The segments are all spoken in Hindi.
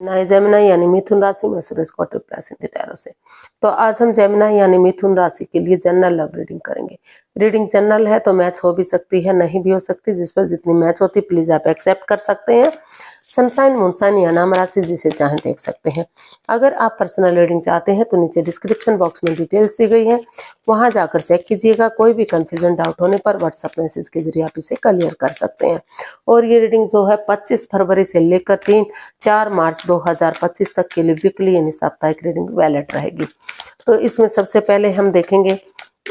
नए जेमिनी यानी मिथुन राशि में सूरज को ट्रिपल टैरो से। तो आज हम जेमिनी यानी मिथुन राशि के लिए जनरल लव रीडिंग करेंगे। रीडिंग जनरल है तो मैच हो भी सकती है, नहीं भी हो सकती, जिस पर जितनी मैच होती प्लीज आप एक्सेप्ट कर सकते हैं। सनसाइन मूनसाइन या नाम राशि जिसे चाहें देख सकते हैं। अगर आप पर्सनल रीडिंग चाहते हैं तो नीचे डिस्क्रिप्शन बॉक्स में डिटेल्स दी गई हैं, वहां जाकर चेक कीजिएगा। कोई भी कंफ्यूजन डाउट होने पर व्हाट्सएप मैसेज के जरिए आप इसे क्लियर कर सकते हैं। और ये रीडिंग जो है 25 फरवरी से लेकर 4 मार्च 2025 तक के लिए वीकली यानी साप्ताहिक रीडिंग वैलिड रहेगी। तो इसमें सबसे पहले हम देखेंगे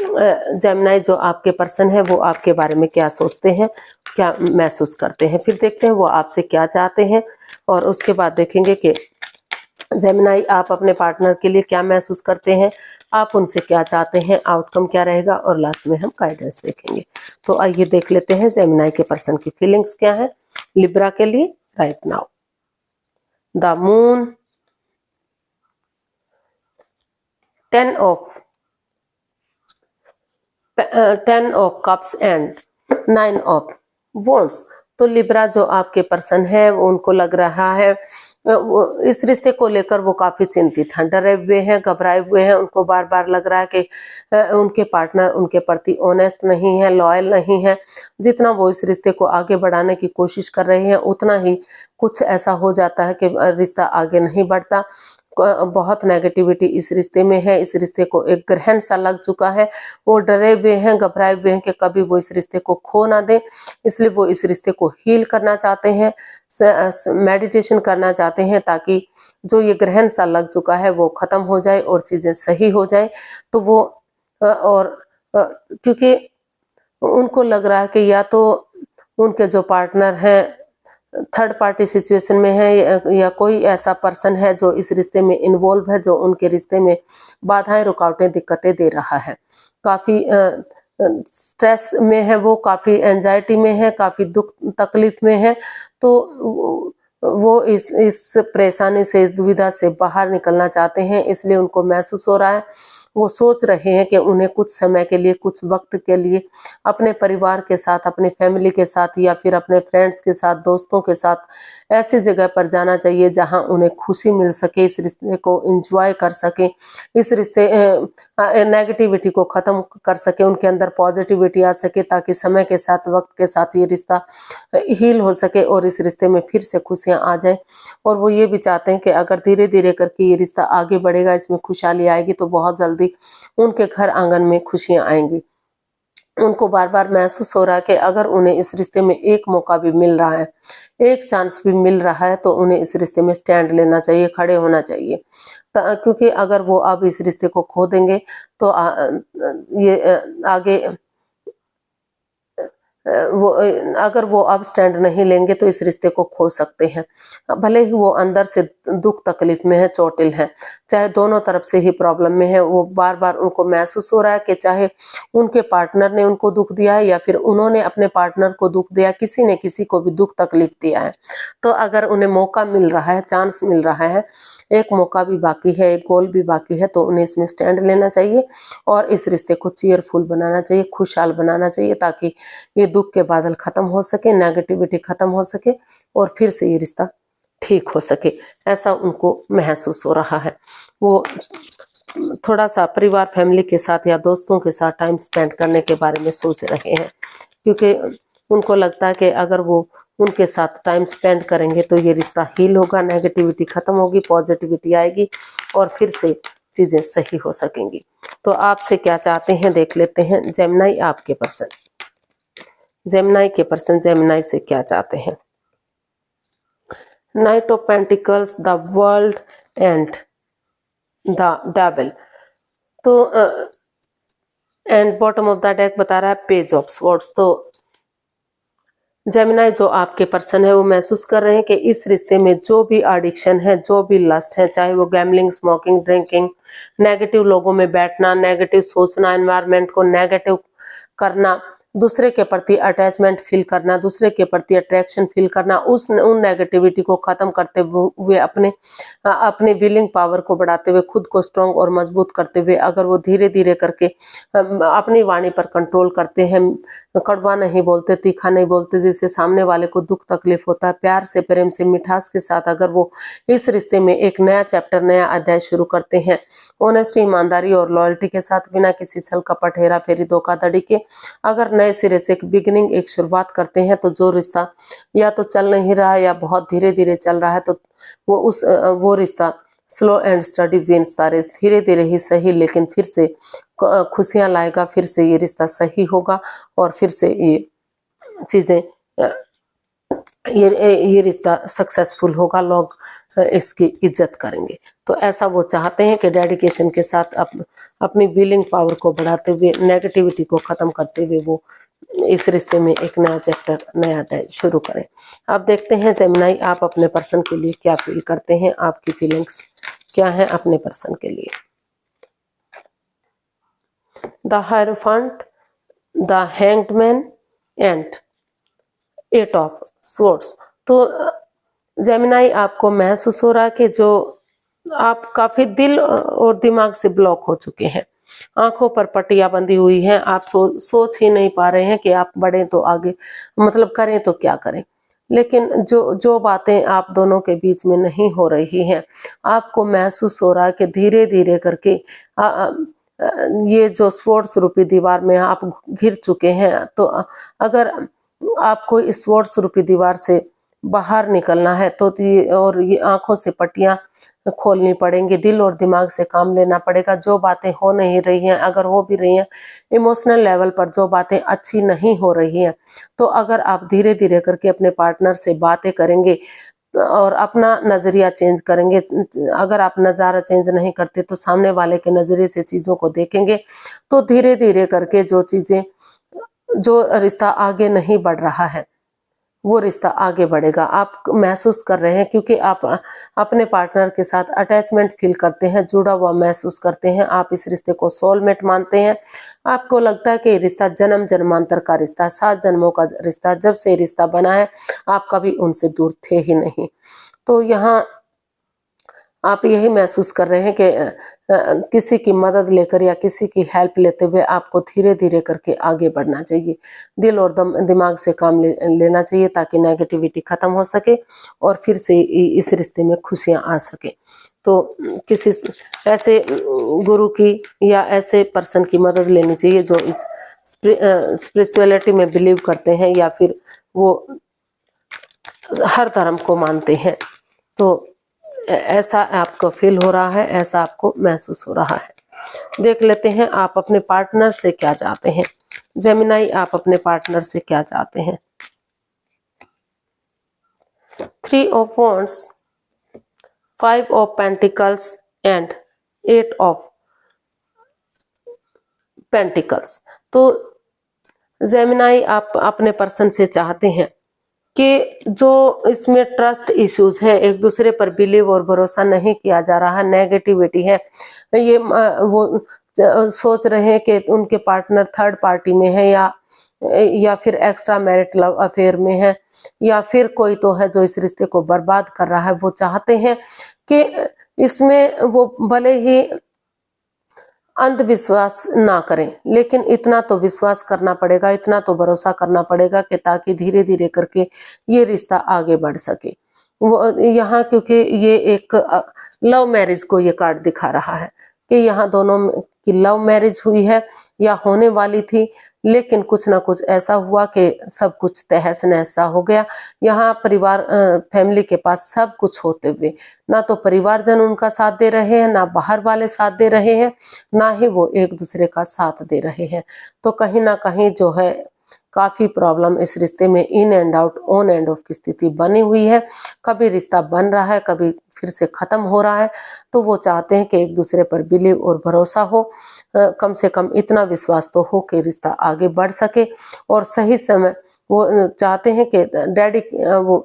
जेमिनी जो आपके पर्सन है वो आपके बारे में क्या सोचते हैं, क्या महसूस करते हैं। फिर देखते हैं वो आपसे क्या चाहते हैं और उसके बाद देखेंगे कि जेमिनी आप अपने पार्टनर के लिए क्या महसूस करते हैं, आप उनसे क्या चाहते हैं, आउटकम क्या रहेगा और लास्ट में हम गाइडेंस देखेंगे। तो आइए देख लेते हैं जेमिनी के पर्सन की फीलिंग्स क्या है लिब्रा के लिए right now. The moon, 10 of cups and 9 of wands. तो लिब्रा जो आपके पर्सन है उनको लग रहा है इस रिश्ते को लेकर वो काफी चिंतित हैं, डरे हुए हैं, घबराए हुए हैं। उनको बार बार लग रहा है कि उनके पार्टनर उनके प्रति ऑनेस्ट नहीं है, लॉयल नहीं है। जितना वो इस रिश्ते को आगे बढ़ाने की कोशिश कर रहे हैं उतना ही कुछ ऐसा हो जाता है कि रिश्ता आगे नहीं बढ़ता। बहुत नेगेटिविटी इस रिश्ते में है, इस रिश्ते को एक ग्रहण सा लग चुका है। वो डरे हुए हैं, घबराए हुए हैं कि कभी वो इस रिश्ते को खो ना दे, इसलिए वो इस रिश्ते को हील करना चाहते हैं, मेडिटेशन करना चाहते हैं ताकि जो ये ग्रहण सा लग चुका है वो खत्म हो जाए और चीजें सही हो जाए। तो वो क्योंकि उनको लग रहा है कि या तो उनके जो पार्टनर हैं थर्ड पार्टी सिचुएशन में है या कोई ऐसा पर्सन है जो इस रिश्ते में इन्वॉल्व है, जो उनके रिश्ते में बाधाएं, रुकावटें, दिक्कतें दे रहा है। काफी स्ट्रेस में है वो, काफी एंजाइटी में है, काफी दुख तकलीफ में है। तो वो इस परेशानी से, इस दुविधा से बाहर निकलना चाहते हैं, इसलिए उनको महसूस हो रहा है, वो सोच रहे हैं कि उन्हें कुछ समय के लिए, कुछ वक्त के लिए अपने परिवार के साथ, अपनी फैमिली के साथ या फिर अपने फ्रेंड्स के साथ, दोस्तों के साथ ऐसी जगह पर जाना चाहिए जहां उन्हें खुशी मिल सके, इस रिश्ते को एंजॉय कर सके, इस रिश्ते नेगेटिविटी को खत्म कर सके, उनके अंदर पॉजिटिविटी आ सके ताकि समय के साथ, वक्त के साथ ये रिश्ता हील हो सके और इस रिश्ते में फिर से खुशियां आ जाए। और वो ये भी चाहते हैं कि अगर धीरे धीरे करके ये रिश्ता आगे बढ़ेगा, इसमें खुशहाली आएगी तो बहुत जल्दी उनके घर आंगन में खुशियां आएंगी। उनको बार बार महसूस हो रहा है कि अगर उन्हें इस रिश्ते में एक मौका भी मिल रहा है, एक चांस भी मिल रहा है तो उन्हें इस रिश्ते में स्टैंड लेना चाहिए, खड़े होना चाहिए। क्योंकि अगर वो अब इस रिश्ते को खो देंगे तो ये आगे अगर वो अब स्टैंड नहीं लेंगे तो इस रिश्ते को खो सकते हैं। भले ही वो अंदर से दुख तकलीफ में है, चोटिल है, चाहे दोनों तरफ से ही प्रॉब्लम में है। वो बार बार उनको महसूस हो रहा है कि चाहे उनके पार्टनर ने उनको दुख दिया है या फिर उन्होंने अपने पार्टनर को दुख दिया, किसी ने किसी को भी दुख तकलीफ दिया है। तो अगर उन्हें मौका मिल रहा है, चांस मिल रहा है, एक मौका भी बाकी है, एक गोल भी बाकी है, तो उन्हें इसमें स्टैंड लेना चाहिए और इस रिश्ते को चीयरफुल बनाना चाहिए, खुशहाल बनाना चाहिए ताकि ये दुख के बादल खत्म हो सके, नेगेटिविटी खत्म हो सके और फिर से ये रिश्ता ठीक हो सके। ऐसा उनको महसूस हो रहा है। वो थोड़ा सा परिवार, फैमिली के साथ या दोस्तों के साथ टाइम स्पेंड करने के बारे में सोच रहे हैं, क्योंकि उनको लगता है कि अगर वो उनके साथ टाइम स्पेंड करेंगे तो ये रिश्ता हील होगा, नेगेटिविटी खत्म होगी, पॉजिटिविटी आएगी और फिर से चीजें सही हो सकेंगी। तो आपसे क्या चाहते हैं देख लेते हैं जेमिनी आपके पर्सन। जेमिनी के पर्सन जेमिनी से क्या चाहते हैं। Knight of pentacles, the world and the devil. तो and bottom of the deck बता रहा है पेज ऑफ स्वॉर्ड्स। तो जेमिनी जो आपके पर्सन है वो महसूस कर रहे हैं कि इस रिश्ते में जो भी एडिक्शन है, जो भी लस्ट है, चाहे वो गैम्बलिंग, स्मोकिंग, ड्रिंकिंग, नेगेटिव लोगों में बैठना, नेगेटिव सोचना, एनवायरनमेंट को नेगेटिव करना, दूसरे के प्रति अटैचमेंट फील करना, दूसरे के प्रति अट्रैक्शन फील करना, उन नेगेटिविटी को खत्म करते हुए अपने विलिंग पावर को बढ़ाते हुए, खुद को स्ट्रॉन्ग और मजबूत करते हुए, अगर वो धीरे धीरे करके अपनी वाणी पर कंट्रोल करते हैं, कड़वा नहीं बोलते, तीखा नहीं बोलते, जिससे सामने वाले को दुख तकलीफ होता है, प्यार से, प्रेम से, मिठास के साथ अगर वो इस रिश्ते में एक नया चैप्टर, नया अध्याय शुरू करते हैं, ऑनेस्टी, ईमानदारी और लॉयल्टी के साथ, बिना किसी छल कपट, हेरा फेरी, धोखाधड़ी के, अगर नए सिरे से एक बिगिनिंग, एक शुरुआत करते हैं, तो जो रिश्ता या तो चल नहीं रहा या बहुत धीरे धीरे चल रहा है, तो वो रिश्ता slow and steady wins the race, धीरे धीरे ही सही लेकिन फिर से खुशियां लाएगा, फिर से ये रिश्ता सही होगा और फिर से ये चीजें, ये रिश्ता सक्सेसफुल होगा, लोग इसकी इज्जत करेंगे। तो ऐसा वो चाहते हैं कि डेडिकेशन के साथ अपनी विलिंग पावर को बढ़ाते हुए, नेगेटिविटी को खत्म करते हुए वो इस रिश्ते में एक नया चैप्टर, नया अध्याय शुरू करें। अब देखते हैं जेमिनी, आप अपने पर्सन के लिए क्या फील करते हैं, आपकी फीलिंग्स क्या है अपने पर्सन के लिए। The hierophant, the hanged man and 8 of swords. तो जेमिनी, आपको महसूस हो रहा है कि जो आप काफी दिल और दिमाग से ब्लॉक हो चुके हैं, आंखों पर पट्टियां बंधी हुई हैं, आप सोच ही नहीं पा रहे हैं कि आप बढ़े तो आगे, मतलब करें तो क्या करें। लेकिन जो बातें आप दोनों के बीच में नहीं हो रही हैं, आपको महसूस हो रहा है कि धीरे धीरे करके ये जो स्वॉर्ड्स रूपी दीवार में आप घिर चुके हैं, तो अगर आपको इस स्वॉर्ड्स रूपी दीवार से बाहर निकलना है तो ये आंखों से पट्टियां खोलनी पड़ेंगी, दिल और दिमाग से काम लेना पड़ेगा। जो बातें हो नहीं रही हैं, अगर हो भी रही हैं इमोशनल लेवल पर, जो बातें अच्छी नहीं हो रही हैं, तो अगर आप धीरे धीरे करके अपने पार्टनर से बातें करेंगे और अपना नजरिया चेंज करेंगे, अगर आप नज़ारा चेंज नहीं करते तो सामने वाले के नजरिए से चीजों को देखेंगे, तो धीरे धीरे करके जो रिश्ता आगे नहीं बढ़ रहा है वो रिश्ता आगे बढ़ेगा। आप महसूस कर रहे हैं क्योंकि आप अपने पार्टनर के साथ अटैचमेंट फील करते हैं, जुड़ा हुआ महसूस करते हैं, आप इस रिश्ते को सोलमेट मानते हैं। आपको लगता है कि ये रिश्ता जन्म जन्मांतर का रिश्ता, 7 जन्मों का रिश्ता, जब से रिश्ता बना है आप कभी उनसे दूर थे ही नहीं। तो यहाँ आप यही महसूस कर रहे हैं कि किसी की मदद लेकर या किसी की हेल्प लेते हुए आपको धीरे धीरे करके आगे बढ़ना चाहिए, दिल और दिमाग से काम लेना चाहिए ताकि नेगेटिविटी खत्म हो सके और फिर से इस रिश्ते में खुशियां आ सके। तो किसी ऐसे गुरु की या ऐसे पर्सन की मदद लेनी चाहिए जो इस स्पिरिचुअलिटी में बिलीव करते हैं या फिर वो हर धर्म को मानते हैं। तो ऐसा आपको फील हो रहा है, ऐसा आपको महसूस हो रहा है। देख लेते हैं आप अपने पार्टनर से क्या चाहते हैं। जेमिनी, आप अपने पार्टनर से क्या चाहते हैं। 3 of wands, 5 of pentacles and 8 of pentacles. तो जेमिनी, आप अपने पर्सन से चाहते हैं कि जो इसमें ट्रस्ट इश्यूज है, एक दूसरे पर बिलीव और भरोसा नहीं किया जा रहा, नेगेटिविटी है, ये वो सोच रहे हैं कि उनके पार्टनर थर्ड पार्टी में है या फिर एक्स्ट्रा मैरिटल अफेयर में है या फिर कोई तो है जो इस रिश्ते को बर्बाद कर रहा है। वो चाहते हैं कि इसमें वो भले ही अंधविश्वास ना करें, लेकिन इतना तो विश्वास करना पड़ेगा, इतना तो भरोसा करना पड़ेगा कि ताकि धीरे धीरे करके ये रिश्ता आगे बढ़ सके। वो यहाँ क्योंकि ये एक लव मैरिज को ये कार्ड दिखा रहा है कि यहाँ दोनों की लव मैरिज हुई है या होने वाली थी, लेकिन कुछ ना कुछ ऐसा हुआ कि सब कुछ तहस नहस सा हो गया। यहाँ परिवार फैमिली के पास सब कुछ होते हुए ना तो परिवारजन उनका साथ दे रहे हैं, ना बाहर वाले साथ दे रहे हैं, ना ही वो एक दूसरे का साथ दे रहे हैं। तो कहीं ना कहीं जो है काफी प्रॉब्लम इस रिश्ते में in and out, on end of की स्थिति बनी हुई है। कभी रिश्ता बन रहा है, कभी फिर से खत्म हो रहा है। तो वो चाहते हैं कि एक दूसरे पर बिलीव और भरोसा हो, कम से कम इतना विश्वास तो हो कि रिश्ता आगे बढ़ सके। और सही समय वो चाहते हैं कि डैडी वो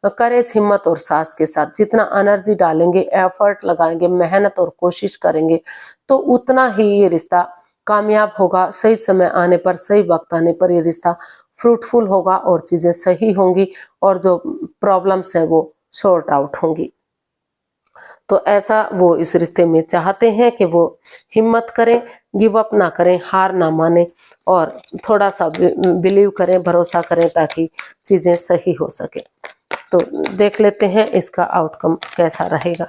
करेज, हिम्मत और साहस के साथ जितना एनर्जी डालेंगे, एफर्ट लगाएंगे, मेहनत और कोशिश करेंगे, तो उतना ही ये रिश्ता कामयाब होगा। सही समय आने पर, सही वक्त आने पर ये रिश्ता फ्रूटफुल होगा और चीजें सही होंगी और जो प्रॉब्लम्स हैं वो सॉर्ट आउट होंगी। तो ऐसा वो इस रिश्ते में चाहते हैं कि वो हिम्मत करें, गिव अप ना करें, हार ना माने और थोड़ा सा बिलीव करें, भरोसा करें ताकि चीजें सही हो सके। तो देख लेते हैं इसका आउटकम कैसा रहेगा।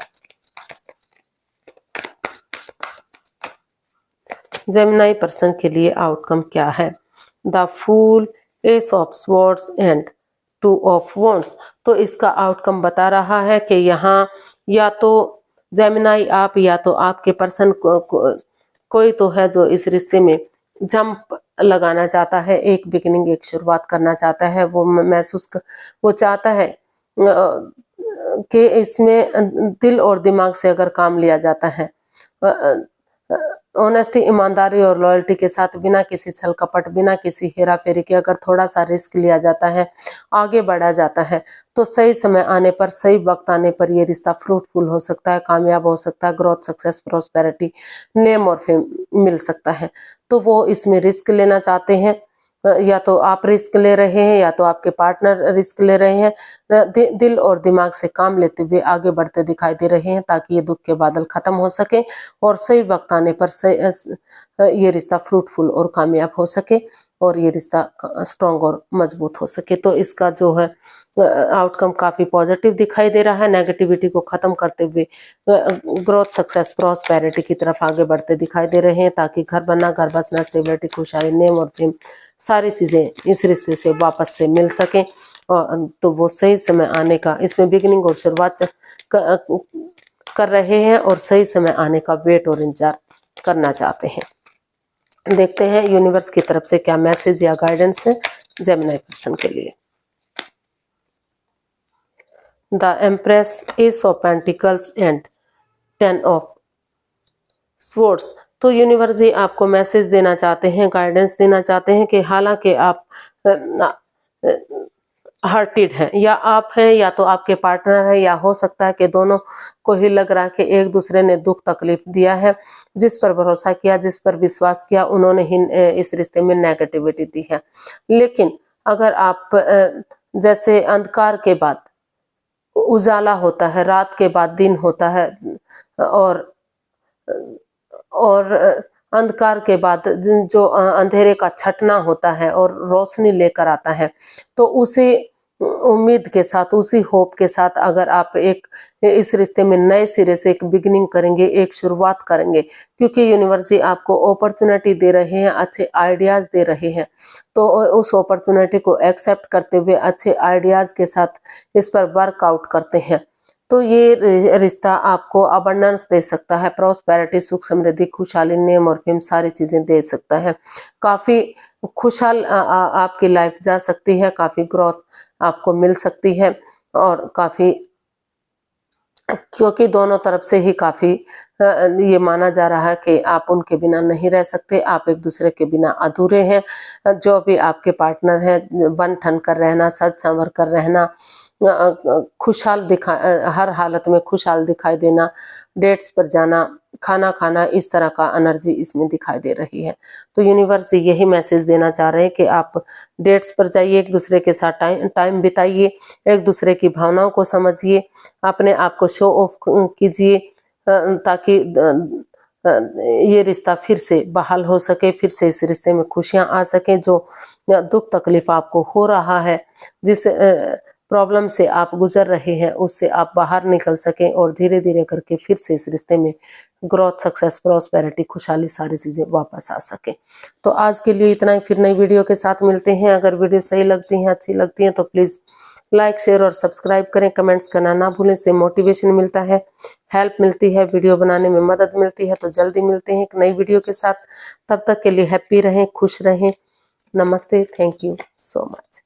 जेमिनी पर्सन के लिए आउटकम क्या है? The fool, ace of swords and 2 of wands. तो इसका आउटकम बता रहा है कि यहाँ या तो जेमिनी आप या तो आपके पर्सन कोई तो है जो इस रिश्ते में जंप लगाना चाहता है, एक बिगिनिंग, एक शुरुआत करना चाहता है। वो चाहता है कि इसमें दिल और दिमाग से अगर काम लिया जाता है, ऑनेस्टी, ईमानदारी और लॉयल्टी के साथ, बिना किसी छल कपट, बिना किसी हेरा फेरी के अगर थोड़ा सा रिस्क लिया जाता है, आगे बढ़ा जाता है, तो सही समय आने पर, सही वक्त आने पर ये रिश्ता फ्रूटफुल हो सकता है, कामयाब हो सकता है, ग्रोथ, सक्सेस, प्रोस्पेरिटी, नेम और फेम मिल सकता है। तो वो इसमें रिस्क लेना चाहते हैं, या तो आप रिस्क ले रहे हैं या तो आपके पार्टनर रिस्क ले रहे हैं। दिल और दिमाग से काम लेते हुए आगे बढ़ते दिखाई दे रहे हैं ताकि ये दुख के बादल खत्म हो सके और सही वक्त आने पर ये रिश्ता फ्रूटफुल और कामयाब हो सके और ये रिश्ता स्ट्रॉन्ग और मजबूत हो सके। तो इसका जो है आउटकम काफी पॉजिटिव दिखाई दे रहा है। नेगेटिविटी को खत्म करते हुए ग्रोथ, सक्सेस, प्रॉस्पेरिटी की तरफ आगे बढ़ते दिखाई दे रहे हैं ताकि घर बनना, घर बसना, स्टेबिलिटी, खुशहाली, नेम और फेम, सारी चीजें इस रिश्ते से वापस से मिल सकें। और तो वो सही समय आने का, इसमें बिगिनिंग और शुरुआत कर रहे हैं और सही समय आने का वेट और इंतजार करना चाहते हैं। देखते हैं यूनिवर्स की तरफ से क्या मैसेज या गाइडेंस है जेमिनी पर्सन के लिए। The empress, S of pentacles and 10 of swords. तो यूनिवर्स जी आपको मैसेज देना चाहते हैं, गाइडेंस देना चाहते हैं कि हालांकि आप हर्टेड हैं, या आप हैं या तो आपके पार्टनर है, या हो सकता है कि दोनों को ही लग रहा है कि एक दूसरे ने दुख तकलीफ दिया है, जिस पर भरोसा किया, जिस पर विश्वास किया, उन्होंने ही इस रिश्ते में नेगेटिविटी दी है। लेकिन अगर आप जैसे अंधकार के बाद उजाला होता है, रात के बाद दिन होता है और अंधकार के बाद जो अंधेरे का छटना होता है और रोशनी लेकर आता है, तो उसी उम्मीद के साथ, उसी होप के साथ अगर आप इस रिश्ते में नए सिरे से एक बिगिनिंग करेंगे, एक शुरुआत करेंगे, क्योंकि यूनिवर्स जी आपको अपॉर्चुनिटी दे रहे हैं, अच्छे आइडियाज दे रहे हैं, तो उस अपॉर्चुनिटी को एक्सेप्ट करते हुए अच्छे आइडियाज के साथ इस पर वर्कआउट करते हैं, तो ये रिश्ता आपको अबंडेंस दे सकता है, प्रॉस्पेरिटी, सुख समृद्धि, खुशहाली, नेम और फेम, सारी चीजें दे सकता है। काफी खुशहाल आपकी लाइफ जा सकती है, काफी ग्रोथ आपको मिल सकती है और काफी, क्योंकि दोनों तरफ से ही काफी ये माना जा रहा है कि आप उनके बिना नहीं रह सकते, आप एक दूसरे के बिना अधूरे हैं। जो भी आपके पार्टनर है, बन ठन कर रहना, सज संवर कर रहना, खुशहाल हर हालत में खुशहाल दिखाई देना, डेट्स पर जाना, खाना खाना, इस तरह का एनर्जी इसमें दिखाई दे रही है। तो यूनिवर्स यही मैसेज देना चाह रहे हैं कि आप डेट्स पर जाइए, एक दूसरे के साथ टाइम बिताइए, एक दूसरे की भावनाओं को समझिए, अपने आप को शो ऑफ कीजिए ताकि ये रिश्ता फिर से बहाल हो सके, फिर से इस रिश्ते में खुशियां आ सके। जो दुख तकलीफ आपको हो रहा है, जिस प्रॉब्लम से आप गुजर रहे हैं, उससे आप बाहर निकल सकें और धीरे धीरे करके फिर से इस रिश्ते में ग्रोथ, सक्सेस, प्रॉस्पेरिटी, खुशहाली, सारी चीजें वापस आ सके। तो आज के लिए इतना ही, फिर नई वीडियो के साथ मिलते हैं। अगर वीडियो सही लगती है, अच्छी लगती है तो प्लीज लाइक, शेयर और सब्सक्राइब करें, कमेंट्स करना ना भूलें, इससे मोटिवेशन मिलता है, हेल्प मिलती है, वीडियो बनाने में मदद मिलती है। तो जल्दी मिलते हैं एक नई वीडियो के साथ, तब तक के लिए हैप्पी रहें, खुश रहें। नमस्ते, थैंक यू सो मच।